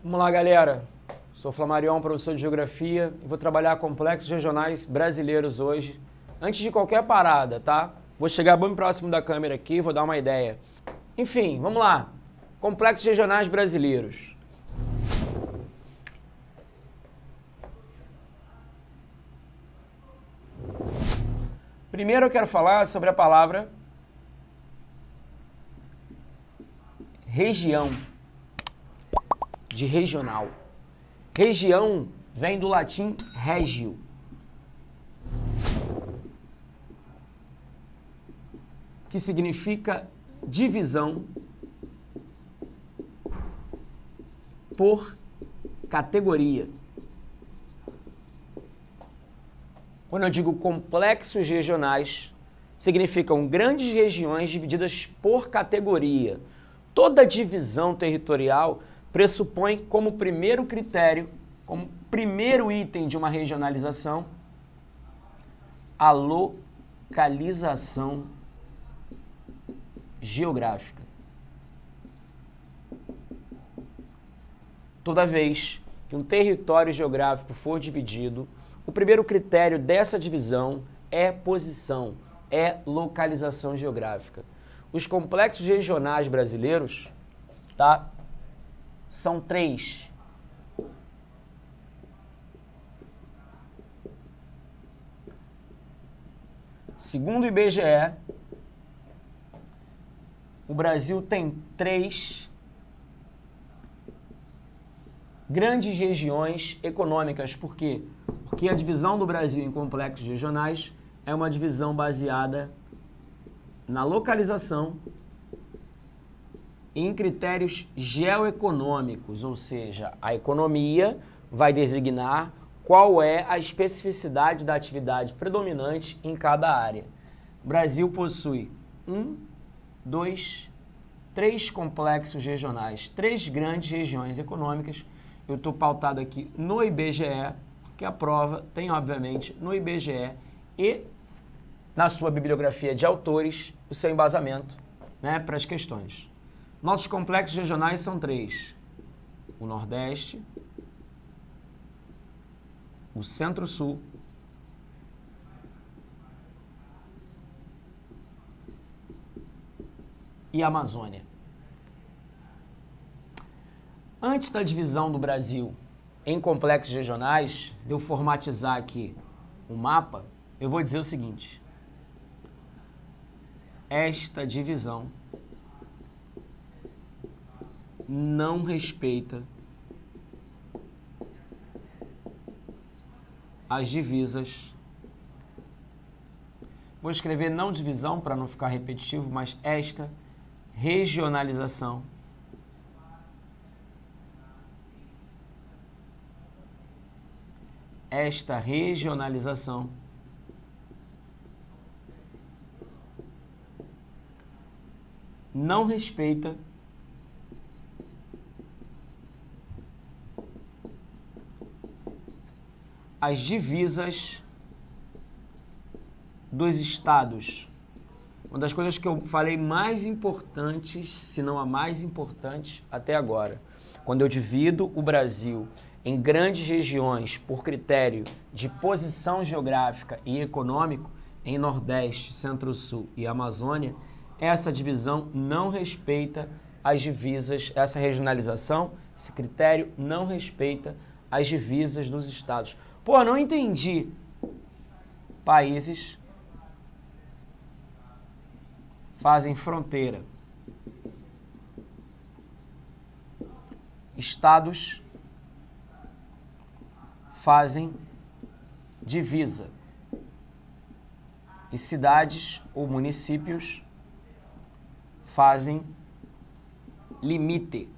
Vamos lá, galera. Sou Flamarion, professor de Geografia, e vou trabalhar complexos regionais brasileiros hoje. Antes de qualquer parada, tá? Vou chegar bem próximo da câmera aqui, vou dar uma ideia. Enfim, vamos lá. Complexos regionais brasileiros. Primeiro eu quero falar sobre a palavra região, de regional. Região vem do latim regio, que significa divisão por categoria. Quando eu digo complexos regionais, significam grandes regiões divididas por categoria. Toda divisão territorial pressupõe como primeiro critério, como primeiro item de uma regionalização, a localização geográfica. Toda vez que um território geográfico for dividido, o primeiro critério dessa divisão é posição, é localização geográfica. Os complexos regionais brasileiros, tá? São 3. Segundo o IBGE, o Brasil tem 3 grandes regiões econômicas. Por quê? Porque a divisão do Brasil em complexos regionais é uma divisão baseada na localização e em critérios geoeconômicos, ou seja, a economia vai designar qual é a especificidade da atividade predominante em cada área. O Brasil possui 3 complexos regionais, 3 grandes regiões econômicas. Eu estou pautado aqui no IBGE, porque a prova tem, obviamente, no IBGE e na sua bibliografia de autores, o seu embasamento, né, para as questões. Nossos complexos regionais são 3. O Nordeste, o Centro-Sul e a Amazônia. Antes da divisão do Brasil em complexos regionais, de eu formatizar aqui o mapa, eu vou dizer o seguinte. Esta divisão não respeita as divisas. Vou escrever não divisão para não ficar repetitivo, mas esta regionalização não respeita as divisas dos estados. Uma das coisas que eu falei mais importantes, se não a mais importante até agora. Quando eu divido o Brasil em grandes regiões por critério de posição geográfica e econômico, em Nordeste, Centro-Sul e Amazônia, essa divisão não respeita as divisas, essa regionalização, esse critério não respeita as divisas dos estados. Pô, não entendi. Países fazem fronteira. Estados fazem divisa. E cidades ou municípios fazem limite.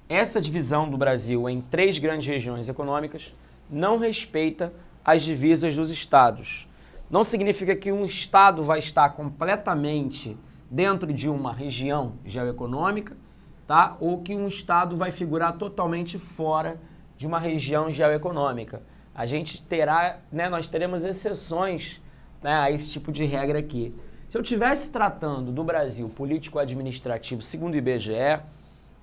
Essa divisão do Brasil em 3 grandes regiões econômicas não respeita as divisas dos estados. Não significa que um estado vai estar completamente dentro de uma região geoeconômica, tá? Ou que um estado vai figurar totalmente fora de uma região geoeconômica. A gente terá, né, nós teremos exceções, né, a esse tipo de regra aqui. Se eu estivesse tratando do Brasil político-administrativo segundo o IBGE,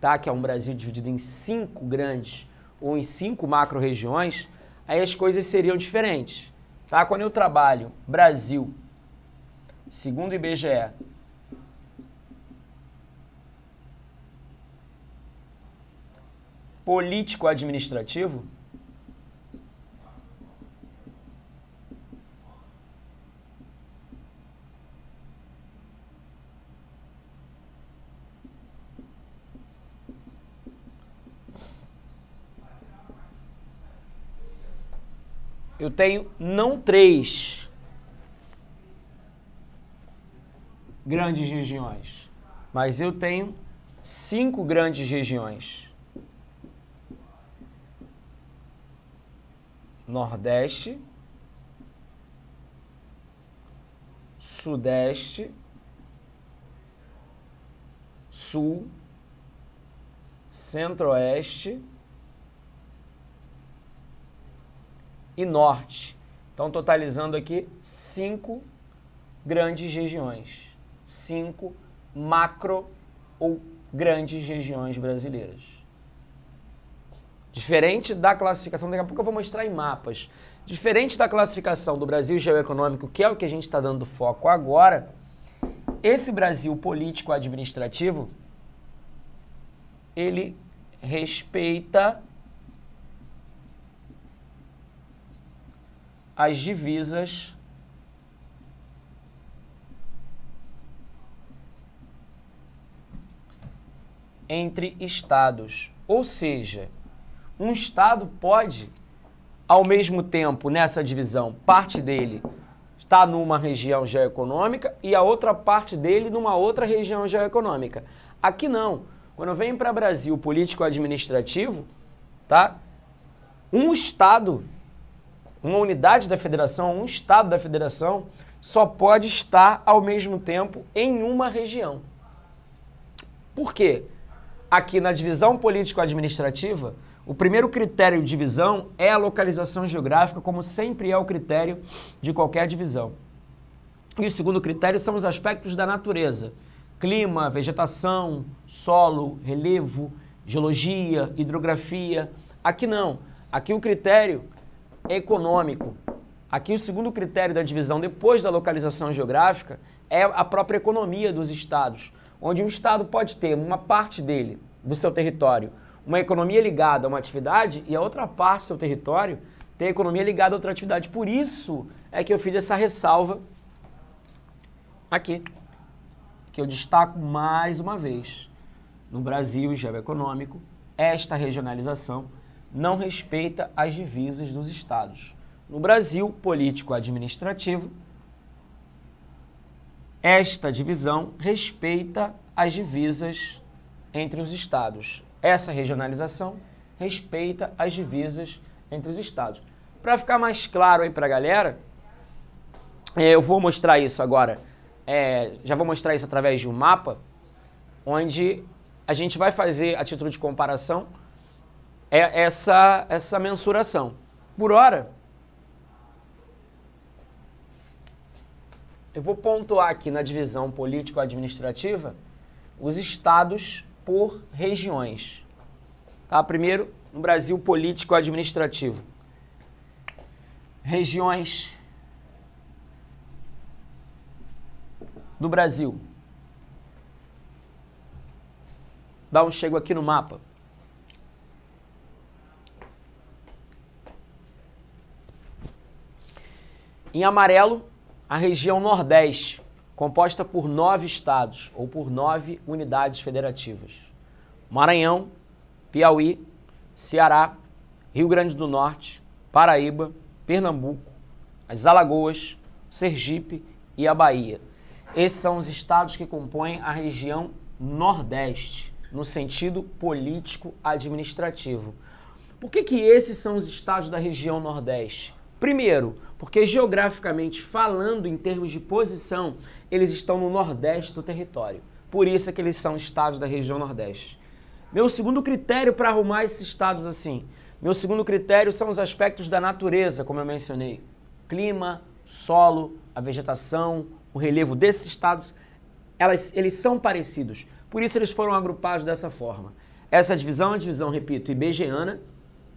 tá, que é um Brasil dividido em 5 grandes ou em 5 macro-regiões, aí as coisas seriam diferentes. Tá? Quando eu trabalho Brasil, segundo o IBGE, político-administrativo, eu tenho não 3 grandes regiões, mas eu tenho 5 grandes regiões. Nordeste, Sudeste, Sul, Centro-Oeste e Norte. Então, totalizando aqui 5 grandes regiões, 5 macro ou grandes regiões brasileiras. Diferente da classificação, daqui a pouco eu vou mostrar em mapas, diferente da classificação do Brasil geoeconômico, que é o que a gente está dando foco agora, esse Brasil político-administrativo, ele respeita as divisas entre estados. Ou seja, um estado pode, ao mesmo tempo, nessa divisão, parte dele está numa região geoeconômica e a outra parte dele numa outra região geoeconômica. Aqui não. Quando vem para Brasil político-administrativo, tá? Um estado, uma unidade da federação, um estado da federação, só pode estar ao mesmo tempo em uma região. Por quê? Aqui na divisão político-administrativa, o primeiro critério de divisão é a localização geográfica, como sempre é o critério de qualquer divisão. E o segundo critério são os aspectos da natureza: clima, vegetação, solo, relevo, geologia, hidrografia. Aqui não. Aqui o critério é econômico. Aqui o segundo critério da divisão, depois da localização geográfica, é a própria economia dos estados, onde um estado pode ter uma parte dele, do seu território, uma economia ligada a uma atividade e a outra parte do seu território tem a economia ligada a outra atividade. Por isso é que eu fiz essa ressalva aqui, que eu destaco mais uma vez. No Brasil geoeconômico, esta regionalização não respeita as divisas dos estados. No Brasil político-administrativo, esta divisão respeita as divisas entre os estados. Essa regionalização respeita as divisas entre os estados. Para ficar mais claro aí para a galera, eu vou mostrar isso agora. Já vou mostrar isso através de um mapa, onde a gente vai fazer, a título de comparação, essa mensuração. Por hora, eu vou pontuar aqui na divisão político-administrativa os estados por regiões. Tá? Primeiro, no Brasil político-administrativo. Regiões do Brasil. Dá um chego aqui no mapa. Em amarelo, a região Nordeste, composta por 9 estados, ou por 9 unidades federativas. Maranhão, Piauí, Ceará, Rio Grande do Norte, Paraíba, Pernambuco, as Alagoas, Sergipe e a Bahia. Esses são os estados que compõem a região Nordeste, no sentido político-administrativo. Por que esses são os estados da região Nordeste? Primeiro, porque geograficamente falando, em termos de posição, eles estão no Nordeste do território. Por isso é que eles são estados da região Nordeste. Meu segundo critério para arrumar esses estados assim, meu segundo critério são os aspectos da natureza, como eu mencionei. Clima, solo, a vegetação, o relevo desses estados, eles são parecidos. Por isso eles foram agrupados dessa forma. Essa divisão é a divisão, repito, ibegiana,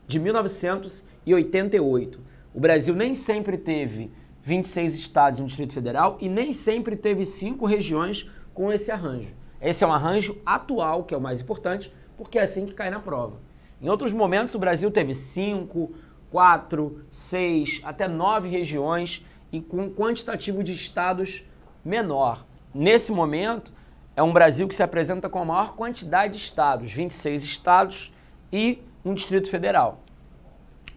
de 1988. O Brasil nem sempre teve 26 estados no Distrito Federal e nem sempre teve 5 regiões com esse arranjo. Esse é um arranjo atual, que é o mais importante, porque é assim que cai na prova. Em outros momentos, o Brasil teve 5, 4, 6, até 9 regiões e com um quantitativo de estados menor. Nesse momento, é um Brasil que se apresenta com a maior quantidade de estados, 26 estados e um Distrito Federal.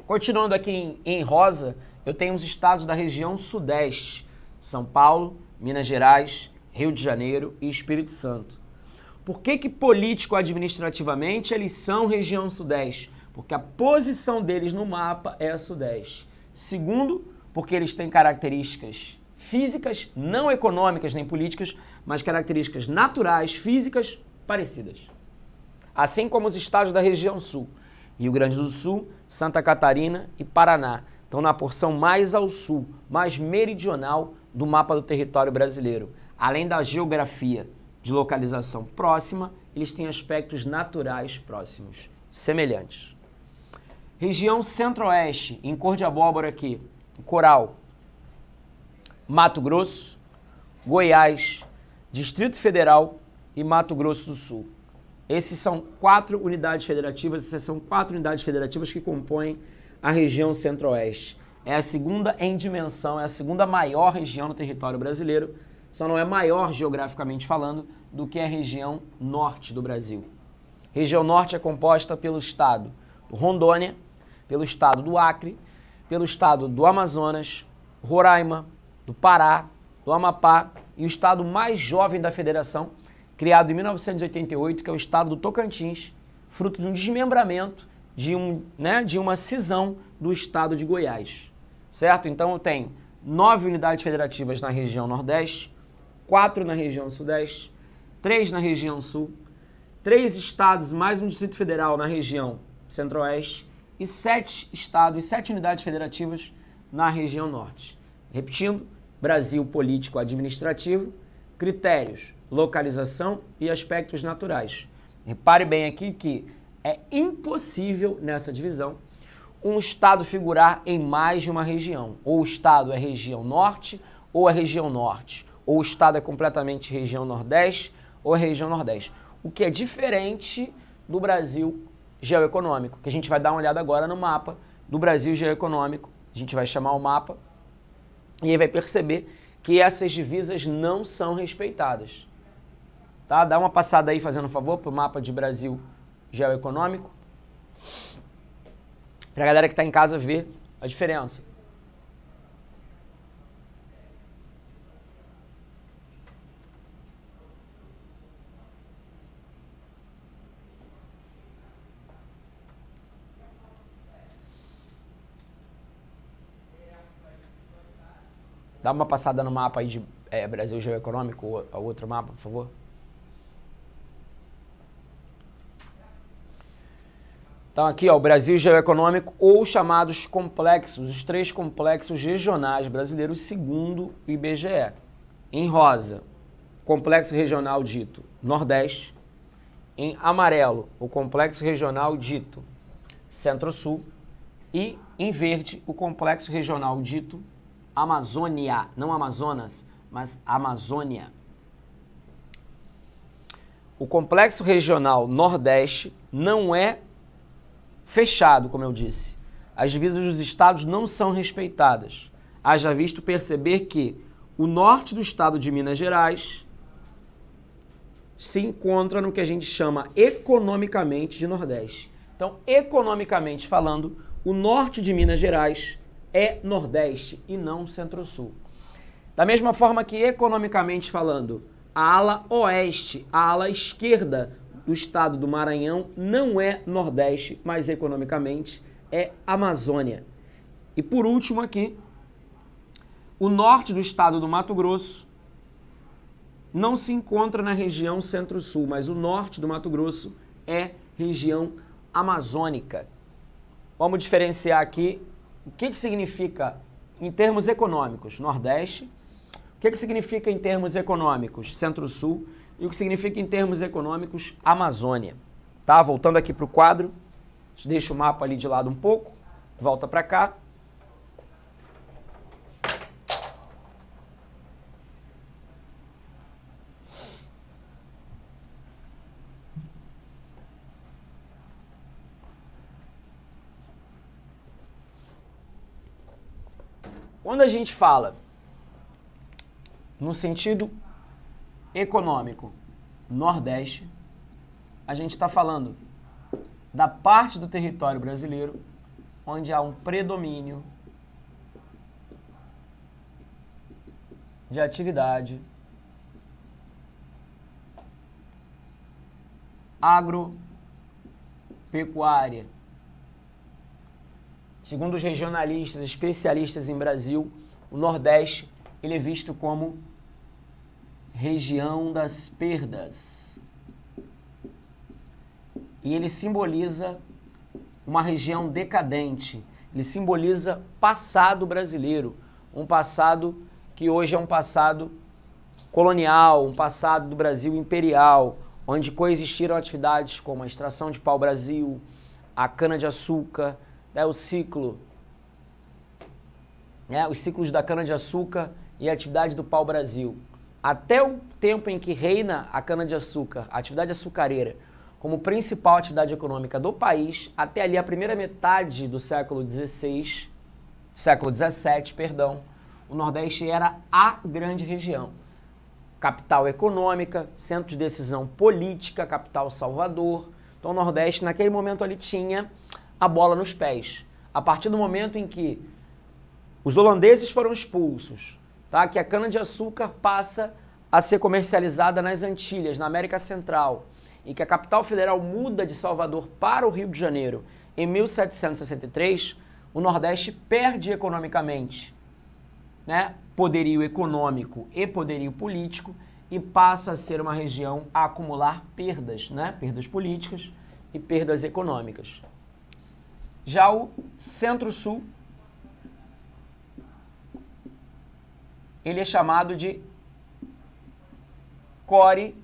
Continuando aqui em rosa, eu tenho os estados da região Sudeste, São Paulo, Minas Gerais, Rio de Janeiro e Espírito Santo. Por que político-administrativamente eles são região Sudeste? Porque a posição deles no mapa é a Sudeste. Segundo, porque eles têm características físicas, não econômicas nem políticas, mas características naturais, físicas, parecidas. Assim como os estados da região Sul, Rio Grande do Sul, Santa Catarina e Paraná, estão na porção mais ao sul, mais meridional do mapa do território brasileiro. Além da geografia de localização próxima, eles têm aspectos naturais próximos, semelhantes. Região Centro-Oeste, em cor de abóbora aqui, coral, Mato Grosso, Goiás, Distrito Federal e Mato Grosso do Sul. Essas são 4 unidades federativas, que compõem a região Centro-Oeste. É a segunda em dimensão, é a segunda maior região no território brasileiro, só não é maior geograficamente falando do que a região Norte do Brasil. Região Norte é composta pelo estado do Rondônia, pelo estado do Acre, pelo estado do Amazonas, Roraima, do Pará, do Amapá e o estado mais jovem da federação, criado em 1988, que é o estado do Tocantins, fruto de um desmembramento, de uma cisão do estado de Goiás. Certo? Então eu tenho 9 unidades federativas na região Nordeste, 4 na região Sudeste, 3 na região Sul, 3 estados mais um Distrito Federal na região Centro-Oeste e 7 estados e 7 unidades federativas na região Norte. Repetindo, Brasil político-administrativo, critérios, localização e aspectos naturais. Repare bem aqui que é impossível nessa divisão um estado figurar em mais de uma região. Ou o estado é região Norte ou é região Norte. Ou o estado é completamente região Nordeste ou é região Nordeste. O que é diferente do Brasil geoeconômico, que a gente vai dar uma olhada agora no mapa do Brasil geoeconômico. A gente vai chamar o mapa e aí vai perceber que essas divisas não são respeitadas. Tá? Dá uma passada aí, fazendo um favor, para o mapa de Brasil geoeconômico, para a galera que está em casa ver a diferença. Dá uma passada no mapa aí de Brasil geoeconômico, o outro mapa, por favor. Então aqui, ó, o Brasil geoeconômico ou chamados complexos, os 3 complexos regionais brasileiros segundo o IBGE. Em rosa, complexo regional dito Nordeste. Em amarelo, o complexo regional dito Centro-Sul. E em verde, o complexo regional dito Amazônia, não Amazonas, mas Amazônia. O complexo regional Nordeste não é fechado, como eu disse. As divisas dos estados não são respeitadas. Haja visto perceber que o norte do estado de Minas Gerais se encontra no que a gente chama economicamente de Nordeste. Então, economicamente falando, o norte de Minas Gerais é Nordeste e não Centro-Sul. Da mesma forma que, economicamente falando, a ala oeste, a ala esquerda do estado do Maranhão não é Nordeste, mas economicamente é Amazônia. E por último aqui, o norte do estado do Mato Grosso não se encontra na região Centro-Sul, mas o norte do Mato Grosso é região amazônica. Vamos diferenciar aqui o que significa, em termos econômicos, Nordeste, que significa em termos econômicos Centro-Sul e o que significa em termos econômicos Amazônia? Tá? Voltando aqui para o quadro, deixa o mapa ali de lado um pouco, volta para cá. Quando a gente fala no sentido econômico Nordeste, a gente está falando da parte do território brasileiro onde há um predomínio de atividade agropecuária. Segundo os regionalistas, especialistas em Brasil, o Nordeste ele é visto como região das perdas. E ele simboliza uma região decadente. Ele simboliza passado brasileiro, um passado que hoje é um passado colonial, um passado do Brasil imperial, onde coexistiram atividades como a extração de pau-brasil, a cana-de-açúcar, o ciclo, os ciclos da cana-de-açúcar e a atividade do pau-brasil. Até o tempo em que reina a cana-de-açúcar, a atividade açucareira, como principal atividade econômica do país, até ali a primeira metade do século XVII, o Nordeste era a grande região. Capital econômica, centro de decisão política, capital Salvador. Então o Nordeste naquele momento ali tinha a bola nos pés. A partir do momento em que os holandeses foram expulsos, tá? Que a cana-de-açúcar passa a ser comercializada nas Antilhas, na América Central, e que a capital federal muda de Salvador para o Rio de Janeiro em 1763, o Nordeste perde economicamente, né? Poderio econômico e poderio político e passa a ser uma região a acumular perdas, né? Perdas políticas e perdas econômicas. Já o Centro-Sul, ele é chamado de core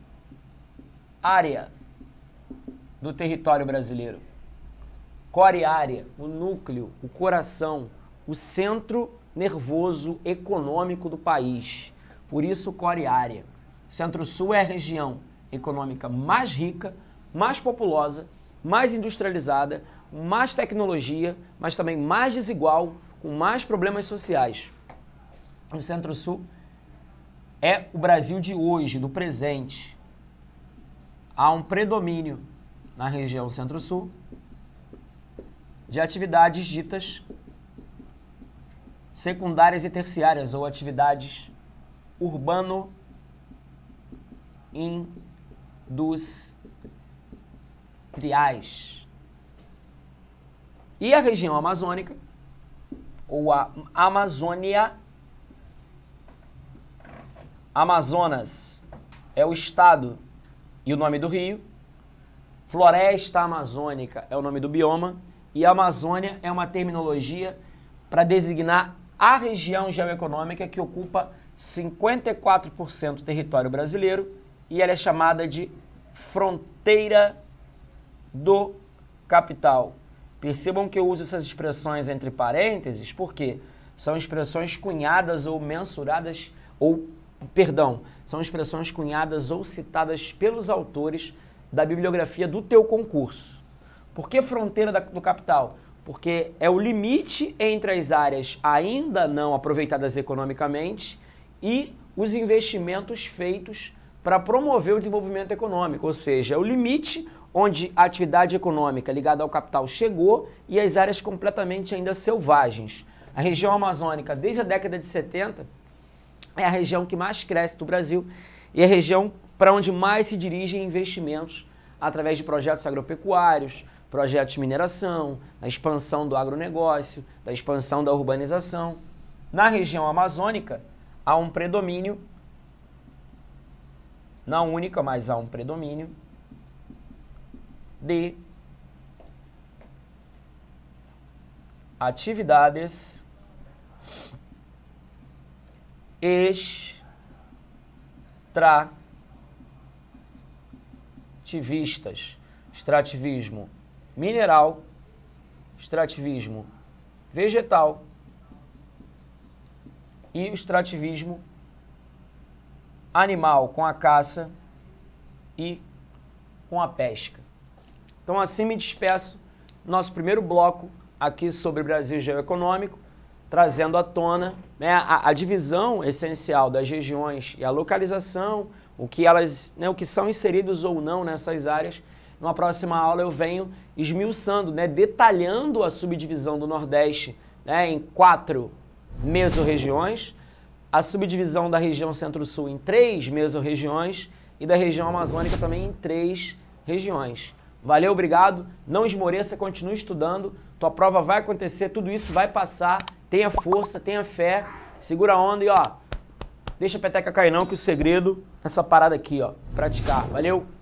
área do território brasileiro. Core área, o núcleo, o coração, o centro nervoso econômico do país. Por isso, core área. Centro-Sul é a região econômica mais rica, mais populosa, mais industrializada, mais tecnologia, mas também mais desigual, com mais problemas sociais. O Centro-Sul é o Brasil de hoje, do presente. Há um predomínio na região Centro-Sul de atividades ditas secundárias e terciárias, ou atividades urbano-industriais. E a região amazônica, ou a Amazônia, Amazonas é o estado e o nome do rio, Floresta Amazônica é o nome do bioma, e Amazônia é uma terminologia para designar a região geoeconômica que ocupa 54% do território brasileiro e ela é chamada de fronteira do capital. Percebam que eu uso essas expressões entre parênteses porque são expressões cunhadas ou mensuradas, são expressões cunhadas ou citadas pelos autores da bibliografia do teu concurso. Por que fronteira do capital? Porque é o limite entre as áreas ainda não aproveitadas economicamente e os investimentos feitos para promover o desenvolvimento econômico, ou seja, é o limite onde a atividade econômica ligada ao capital chegou e as áreas completamente ainda selvagens. A região amazônica, desde a década de 70, é a região que mais cresce do Brasil e é a região para onde mais se dirigem investimentos através de projetos agropecuários, projetos de mineração, da expansão do agronegócio, da expansão da urbanização. Na região amazônica, há um predomínio, não única, mas há um predomínio de atividades extrativistas. Extrativismo mineral, extrativismo vegetal e o extrativismo animal, com a caça e com a pesca. Então, assim me despeço, nosso primeiro bloco aqui sobre Brasil geoeconômico, trazendo à tona, né, a divisão essencial das regiões e a localização, o que são inseridos ou não nessas áreas. Numa próxima aula eu venho esmiuçando, né, detalhando a subdivisão do Nordeste, né, em 4 mesorregiões, a subdivisão da região Centro-Sul em 3 mesorregiões e da região amazônica também em 3 regiões. Valeu, obrigado, não esmoreça, continue estudando, tua prova vai acontecer, tudo isso vai passar, tenha força, tenha fé, segura a onda e ó, deixa a peteca cair não, que o segredo é essa parada aqui, ó, praticar. Valeu!